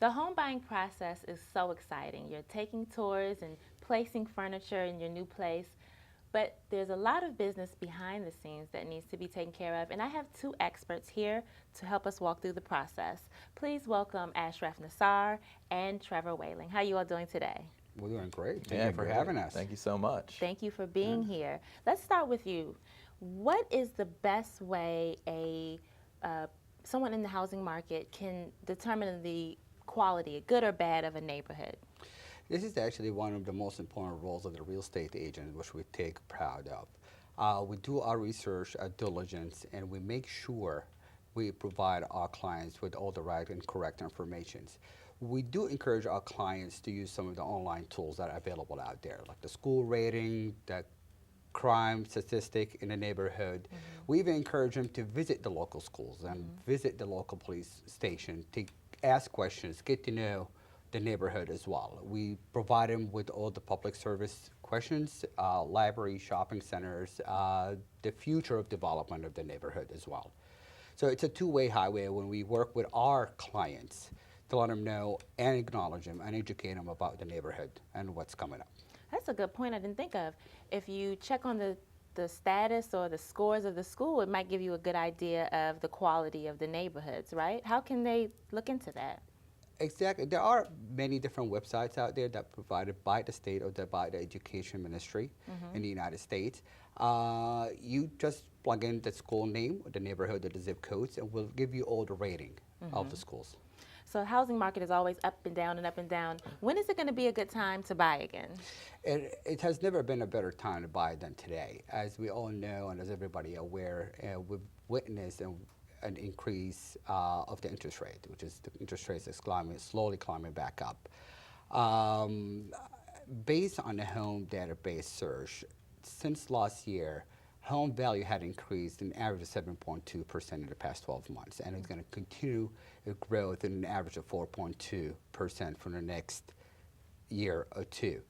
The home buying process is so exciting. You're taking tours and placing furniture in your new place, but there's a lot of business behind the scenes that needs to be taken care of, and I have two experts here to help us walk through the process. Please welcome Ashraf Nassar and Trevor Waling. How are you all doing today? We're doing great. Thank Yeah, you for great. having us. Thank you so much. Thank you for being here. Let's start with you. What is the best way someone in the housing market can determine the quality, good or bad, of a neighborhood? This is actually one of the most important roles of the real estate agent, which we take proud of. We do our research, our diligence, and we make sure we provide our clients with all the right and correct information. We do encourage our clients to use some of the online tools that are available out there, like the school rating, the crime statistic in the neighborhood. We even encourage them to visit the local schools and visit the local police station to ask questions, get to know the neighborhood as well. We provide them with all the public service questions, library, shopping centers, the future of development of the neighborhood as well. So it's a two-way highway when we work with our clients to let them know and acknowledge them and educate them about the neighborhood and what's coming up. That's a good point I didn't think of. If you check on the status or the scores of the school, it might give you a good idea of the quality of the neighborhoods, right? How can they look into that? Exactly. There are many different websites out there that are provided by the state or by the education ministry in the United States. You just plug in the school name, or the neighborhood, or the zip codes, and we'll give you all the rating of the schools. So the housing market is always up and down and up and down. When is it going to be a good time to buy again? It has never been a better time to buy than today. As we all know, and as everybody aware, we've witnessed an increase of the interest rate, which is the interest rates is slowly climbing back up. Based on the home database search, since last year, home value had increased an average of 7.2% in the past 12 months, and it's going to continue growth in an average of 4.2% for the next year or two.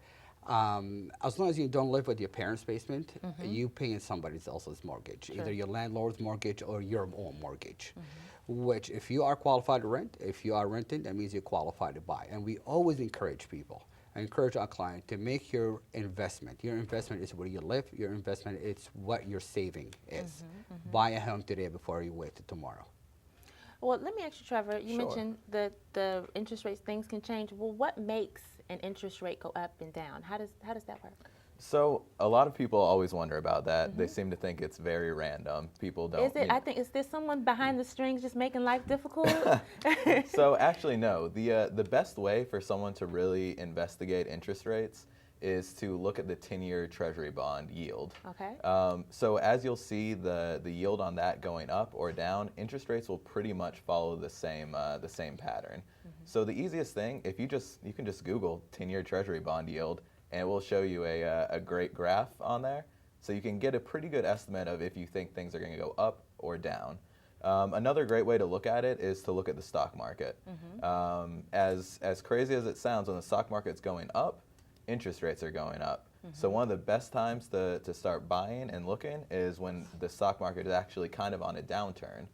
As long as you don't live with your parents' basement, you pay in somebody else's mortgage, either your landlord's mortgage or your own mortgage. Which, if you are qualified to rent, if you are renting, that means you're qualified to buy. And we always encourage people, encourage our client to make your investment. Your investment is where you live. Your investment is what your saving is. Buy a home today before you wait till tomorrow. Well, let me ask you, Trevor, you Sure. mentioned that the interest rates, things can change. Well, what makes an interest rate go up and down? How does that work? So a lot of people always wonder about that. They seem to think it's very random. People don't. Is it? I think, is there someone behind the strings just making life difficult? So actually, no. The best way for someone to really investigate interest rates is to look at the 10-year Treasury bond yield. Okay. So as you'll see, the yield on that going up or down, interest rates will pretty much follow the same pattern. So the easiest thing, if you can just Google 10-year Treasury bond yield, and it will show you a great graph on there. So you can get a pretty good estimate of if you think things are going to go up or down. Another great way to look at it is to look at the stock market. As crazy as it sounds, when the stock market's going up, interest rates are going up. So one of the best times to start buying and looking is when the stock market is actually kind of on a downturn.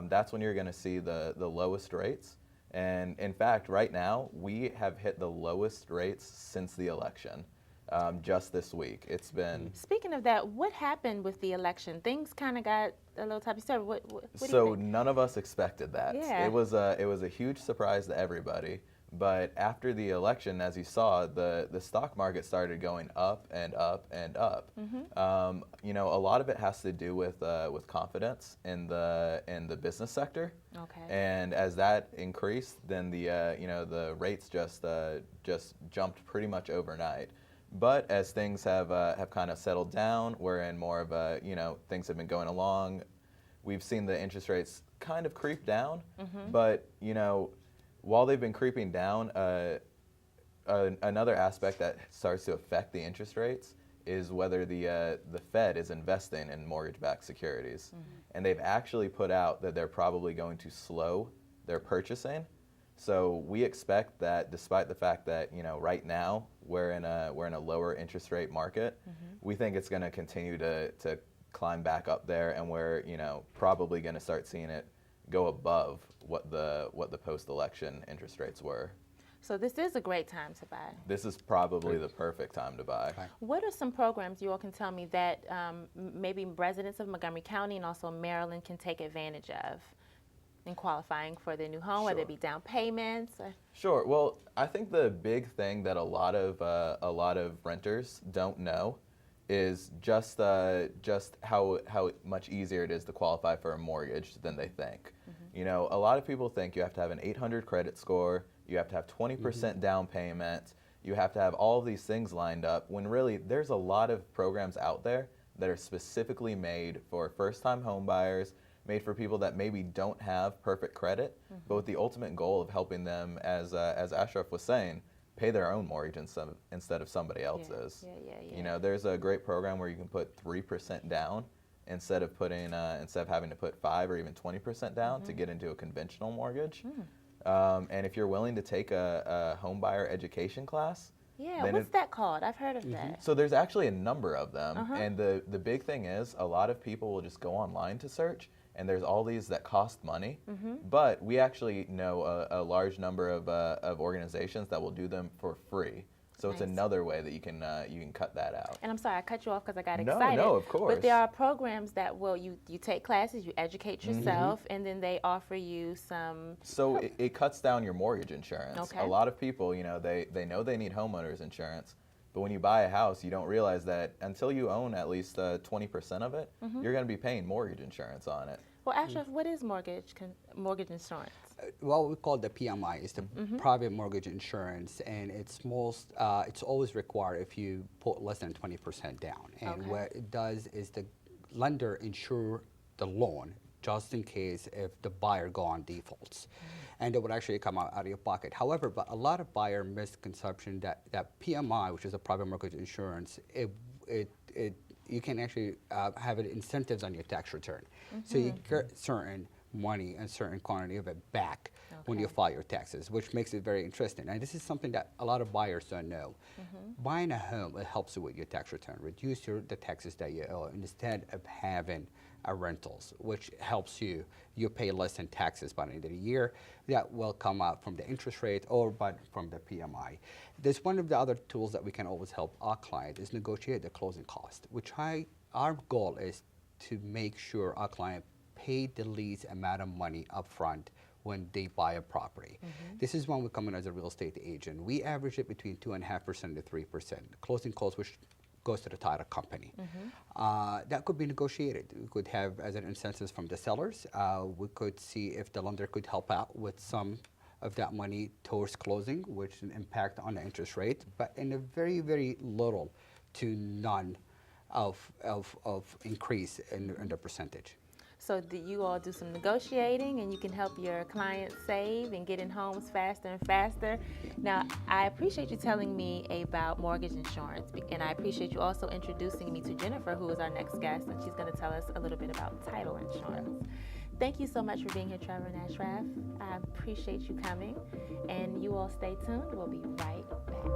That's when you're going to see the lowest rates. And in fact, right now, we have hit the lowest rates since the election, just this week. It's been... Speaking of that, what happened with the election? Things kind of got a little topsy-turvy. What do you So think? none of us expected that. Yeah. It was a huge surprise to everybody. But after the election, as you saw, the stock market started going up and up and up. You know, a lot of it has to do with confidence in the business sector. Okay. And as that increased, then the rates just jumped pretty much overnight. But as things have kind of settled down, we're in more of a, things have been going along. We've seen the interest rates kind of creep down, but while they've been creeping down, another aspect that starts to affect the interest rates is whether the Fed is investing in mortgage-backed securities. And they've actually put out that they're probably going to slow their purchasing. So we expect that, despite the fact that right now we're in a lower interest rate market, we think it's going to continue to climb back up there, and we're probably going to start seeing it go above what the post-election interest rates were. So this is a great time to buy. This is probably the perfect time to buy. Right. What are some programs you all can tell me that maybe residents of Montgomery County and also Maryland can take advantage of in qualifying for their new home, whether Sure. it be down payments? Or... Sure. Well, I think the big thing that a lot of renters don't know is just how much easier it is to qualify for a mortgage than they think. You know, a lot of people think you have to have an 800 credit score, you have to have 20% down payment, you have to have all of these things lined up, when really there's a lot of programs out there that are specifically made for first-time home buyers, made for people that maybe don't have perfect credit, but with the ultimate goal of helping them, as Ashraf was saying, pay their own mortgage instead of somebody else's. Yeah. You know, there's a great program where you can put 3% down instead of having to put 5 or even 20% down to get into a conventional mortgage. And if you're willing to take a home buyer education class, Yeah, then what's that called? I've heard of that. so there's actually a number of them, and the big thing is a lot of people will just go online to search, and there's all these that cost money, but we actually know a large number of organizations that will do them for free. So it's Nice. another way that you can cut that out. And I'm sorry, I cut you off because I got No, excited. no, of course. But there are programs that will you take classes, you educate yourself, and then they offer you some. So it cuts down your mortgage insurance. Okay. A lot of people, you know, they know they need homeowners insurance, but when you buy a house, you don't realize that until you own at least 20% of it, you're going to be paying mortgage insurance on it. Well, Ashraf, what is mortgage insurance? Well, we call it the PMI. It's the private mortgage insurance, and it's always required if you put less than 20% down. And Okay. what it does is the lender insure the loan just in case if the buyer go on defaults, and it would actually come out of your pocket. However, but a lot of buyer misconception that PMI, which is a private mortgage insurance, you can actually have it incentives on your tax return. So you get certain money and certain quantity of it back when you Okay. file your taxes, which makes it very interesting. And this is something that a lot of buyers don't know. Buying a home, it helps you with your tax return, reduce the taxes that you owe instead of having rentals, which helps you pay less in taxes by the end of the year. That will come out from the interest rate or from the PMI. There's one of the other tools that we can always help our client is negotiate the closing cost, which our goal is to make sure our client pay the least amount of money upfront when they buy a property. This is when we come in as a real estate agent. We average it between 2.5% to 3%. Closing costs, which goes to the title company. That could be negotiated. We could have as an incentive from the sellers. We could see if the lender could help out with some of that money towards closing, which an impact on the interest rate, but in a very, very little to none of increase in the percentage. So do you all do some negotiating and you can help your clients save and get in homes faster and faster? Now, I appreciate you telling me about mortgage insurance, and I appreciate you also introducing me to Jennifer, who is our next guest, and she's going to tell us a little bit about title insurance. Thank you so much for being here, Trevor and Ashraf. I appreciate you coming, and you all stay tuned. We'll be right back.